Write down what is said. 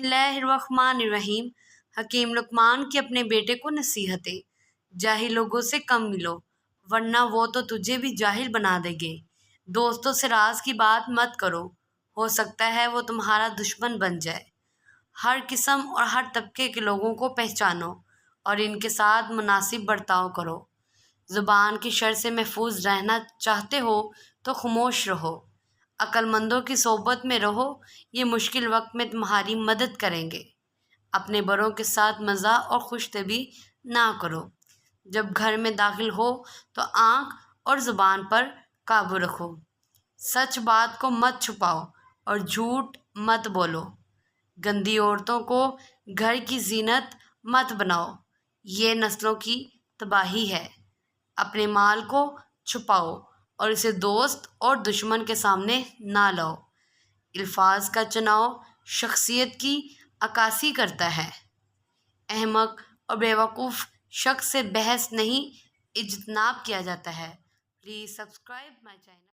اللہ الرحمن الرحیم۔ حکیم لقمان کی اپنے بیٹے کو نصیحتیں۔ جاہل لوگوں سے کم ملو ورنہ وہ تو تجھے بھی جاہل بنا دیں گے۔ دوستوں سے راز کی بات مت کرو، ہو سکتا ہے وہ تمہارا دشمن بن جائے۔ ہر قسم اور ہر طبقے کے لوگوں کو پہچانو اور ان کے ساتھ مناسب برتاؤ کرو۔ زبان کی شر سے محفوظ رہنا چاہتے ہو تو خاموش رہو۔ عقل مندوں کی صحبت میں رہو، یہ مشکل وقت میں تمہاری مدد کریں گے۔ اپنے بڑوں کے ساتھ مزاح اور خوش طبعی نہ کرو۔ جب گھر میں داخل ہو تو آنکھ اور زبان پر قابو رکھو۔ سچ بات کو مت چھپاؤ اور جھوٹ مت بولو۔ گندی عورتوں کو گھر کی زینت مت بناؤ، یہ نسلوں کی تباہی ہے۔ اپنے مال کو چھپاؤ اور اسے دوست اور دشمن کے سامنے نہ لاؤ۔ الفاظ کا چناؤ شخصیت کی عکاسی کرتا ہے۔ احمق اور بیوقوف شخص سے بحث نہیں اجتناب کیا جاتا ہے۔ Please subscribe my channel.